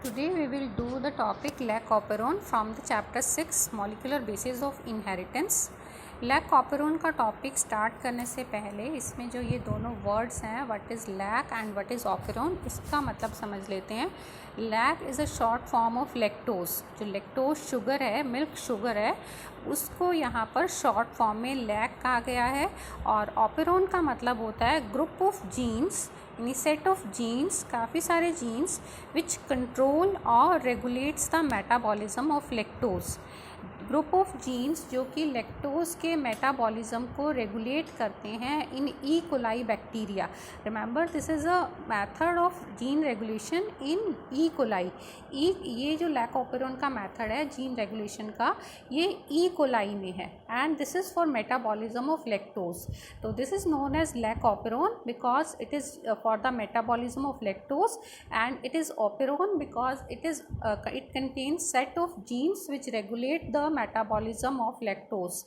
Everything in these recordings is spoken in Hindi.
Today we will do the topic Lac-Operon from the chapter 6 molecular basis of inheritance. Lac-Operon का टॉपिक स्टार्ट करने से पहले इसमें जो ये दोनों वर्ड्स हैं what is lac and what is operon, इसका मतलब समझ लेते हैं. Lac is a short form of lactose. जो लेक्टोज शुगर है, मिल्क शुगर है, उसको यहाँ पर शॉर्ट फॉर्म में लैक कहा गया है. और ऑपेरॉन का मतलब होता है ग्रुप ऑफ जीन्स, यानी सेट ऑफ जीन्स, काफ़ी सारे जीन्स विच कंट्रोल और regulates the metabolism of lactose. Group of genes जो कि लेक्टोज के मेटाबॉलिज्म को रेगुलेट करते हैं in E coli bacteria. Remember this is a method of gene regulation in E coli. ये जो लैक-ओपेरॉन का मेथड है जीन रेगुलेशन का, ये ई कोलाई में है and this is for metabolism of lactose. तो this is known as lac operon because it is for the metabolism of lactose, and it is operon because it contains set of genes which regulate the metabolism of lactose.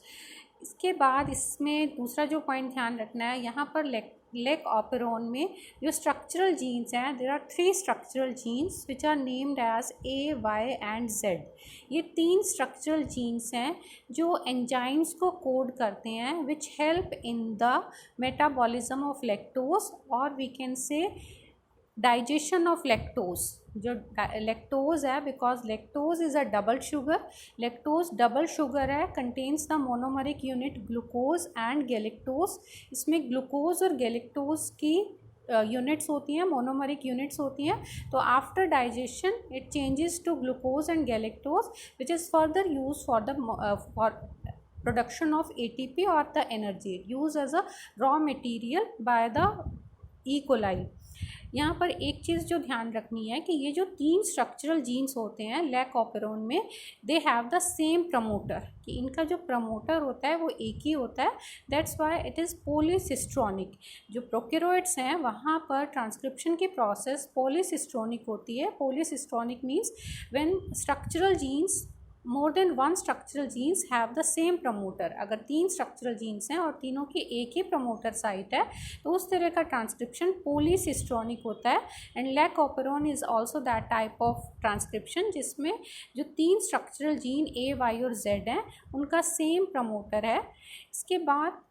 इसके बाद इसमें दूसरा जो पॉइंट ध्यान रखना है, यहाँ पर लैक-ओपेरॉन में जो स्ट्रक्चरल जीन्स हैं, there are 3 structural genes which are named as A, Y and Z. ये 3 स्ट्रक्चरल जीन्स हैं जो एंजाइम्स को कोड करते हैं which help in the metabolism of lactose, और we can say digestion of lactose. जो लैक्टोज है, because lactose is a double sugar, lactose double sugar है, contains the monomeric unit glucose and galactose. इसमें ग्लूकोज और गैलेक्टोज की यूनिट्स होती हैं, मोनोमरिक यूनिट्स होती हैं. तो after digestion it changes to glucose and galactose which is further use for the production of ATP or the energy used as a raw material by the E. coli. यहाँ पर एक चीज़ जो ध्यान रखनी है कि ये जो 3 स्ट्रक्चरल जीन्स होते हैं लैक-ओपेरॉन में, they have the same promoter, कि इनका जो प्रमोटर होता है वो एक ही होता है. That's why it is polycistronic. जो प्रोकैरियोट्स हैं वहाँ पर ट्रांसक्रिप्शन की प्रोसेस पॉलीसिस्ट्रोनिक होती है. Polycistronic means when structural genes more than 1 structural genes have the same promoter. अगर 3 स्ट्रक्चरल जीन्स हैं और तीनों की एक ही प्रमोटर साइट है तो उस तरह का ट्रांसक्रिप्शन पॉलीसिस्ट्रोनिक होता है. And lack-operon is also that type of transcription जिसमें जो 3 स्ट्रक्चरल जीन A, Y और Z हैं उनका सेम प्रमोटर है. इसके बाद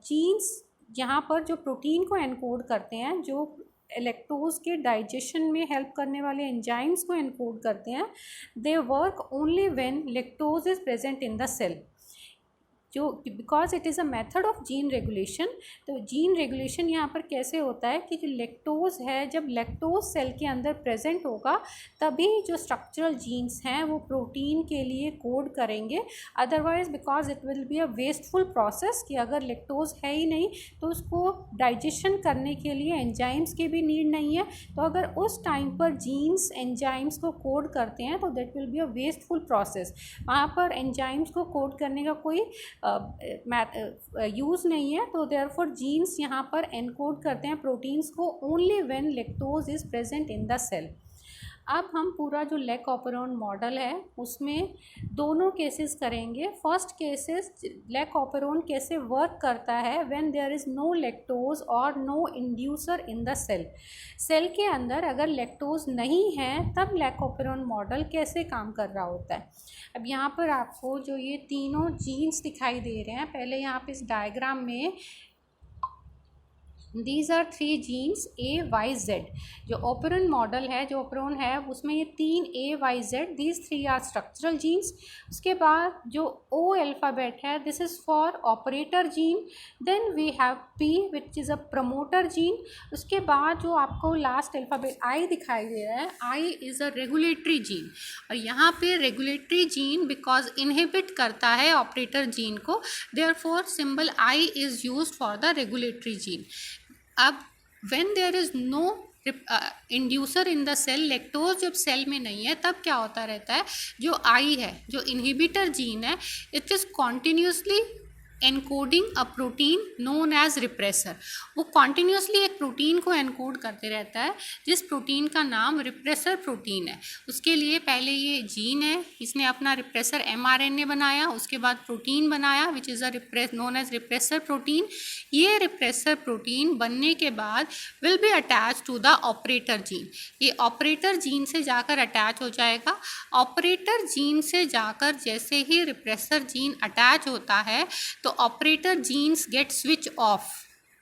जीन्स यहाँ पर जो प्रोटीन को एनकोड करते हैं, जो लैक्टोज के डाइजेशन में हेल्प करने वाले एंजाइम्स को एनकोड करते हैं, they work only when lactose is present in the cell. जो because it is a method of gene regulation. तो जीन रेगुलेशन यहाँ पर कैसे होता है कि जो लैक्टोज है, जब लैक्टोज सेल के अंदर प्रेजेंट होगा तभी जो स्ट्रक्चरल जीन्स हैं वो प्रोटीन के लिए कोड करेंगे. Otherwise because it will be a wasteful process, कि अगर लैक्टोज है ही नहीं तो उसको डाइजेशन करने के लिए एंजाइम्स की भी नीड नहीं है. तो अगर उस टाइम पर जीन्स एंजाइम्स को कोड करते हैं तो that will be a wasteful process. वहाँ पर एंजाइम्स को कोड करने का कोई यूज़ नहीं है. तो देयरफॉर जीन्स यहाँ पर एनकोड करते हैं प्रोटीन्स को only when lactose is present in the cell. अब हम पूरा जो लैक-ओपेरॉन मॉडल है उसमें दोनों केसेस करेंगे. फर्स्ट केसेस लैक-ओपेरॉन कैसे वर्क करता है when there is no lactose और no inducer in the cell. Cell के अंदर अगर लैक्टोज नहीं है तब लैक-ओपेरॉन मॉडल कैसे काम कर रहा होता है. अब यहाँ पर आपको जो ये तीनों जीन्स दिखाई दे रहे हैं, पहले यहाँ पे इस डायग्राम में These are 3 genes A, Y, Z. जो ओपेरॉन मॉडल है, जो ओपेरॉन है उसमें ये 3 A, Y, Z, these 3 are structural genes. उसके बाद जो O अल्फ़ाबेट है, this is for operator gene. Then we have P which is a promoter gene. उसके बाद जो आपको लास्ट अल्फ़ाबेट I दिखाई दे रहा है, I is a regulatory gene. और यहाँ पे regulatory gene because inhibit करता है operator gene को, therefore symbol I is used for the regulatory gene. अब when there is no inducer in the cell, lactose जब सेल में नहीं है तब क्या होता रहता है, जो आई है, जो इनहिबिटर जीन है, it is continuously encoding a protein known as repressor. वो कॉन्टिन्यूसली एक प्रोटीन को एनकोड करते रहता है जिस प्रोटीन का नाम रिप्रेसर प्रोटीन है। उसके लिए पहले ये जीन है, इसने अपना रिप्रेसर mRNA बनाया, उसके बाद प्रोटीन बनाया which is a known as repressor protein. ये रिप्रेसर प्रोटीन बनने के बाद will be attach to the operator gene. ये ऑपरेटर जीन से जाकर अटैच हो जाएगा। ऑपरेटर जीन से जाकर जैसे ही रिप्रेसर जीन अटैच होता है तो operator genes get switch off.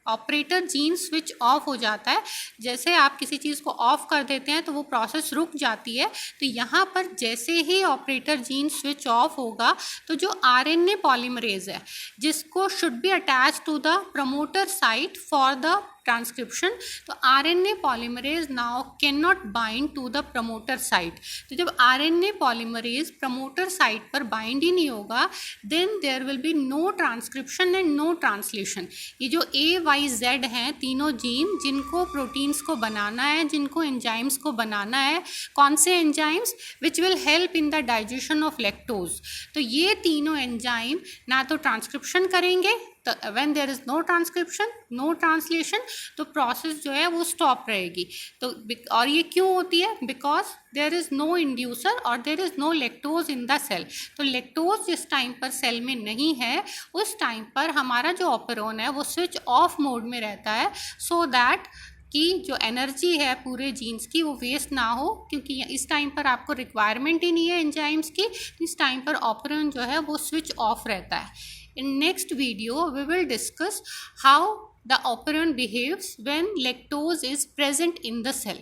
Operator gene switch off हो जाता है। जैसे आप किसी चीज़ को ऑफ कर देते हैं तो वो प्रोसेस रुक जाती है। तो यहाँ पर जैसे ही ऑपरेटर जीन स्विच ऑफ होगा तो जो RNA पॉलीमरेज है जिसको should be attach to the promoter site for the transcription, तो RNA polymerase now can not bind to the promoter site. तो जब RNA पॉलीमरेज प्रमोटर साइट पर बाइंड ही नहीं होगा then there will be no transcription and no translation. ये जो AYZ हैं तीनों जीन जिनको प्रोटीन्स को बनाना है, जिनको एंजाइम्स को बनाना है, कौन से enzymes which will help in the digestion of lactose. तो ये तीनों एंजाइम ना तो ट्रांसक्रिप्शन करेंगे, तो when there is no transcription no translation तो प्रोसेस जो है वो स्टॉप रहेगी। तो और ये क्यों होती है? Because there is no inducer और there is no lactose in the cell. तो लैक्टोज जिस टाइम पर सेल में नहीं है उस टाइम पर हमारा जो ऑपरेरॉन है वो स्विच ऑफ मोड में रहता है, सो दैट कि जो एनर्जी है पूरे जीन्स की वो वेस्ट ना हो, क्योंकि इस टाइम पर आपको रिक्वायरमेंट ही नहीं है एंजाइम्स की। इस टाइम पर ऑपरेरॉन जो है वो स्विच ऑफ रहता है। In next video, we will discuss how the operon behaves when lactose is present in the cell.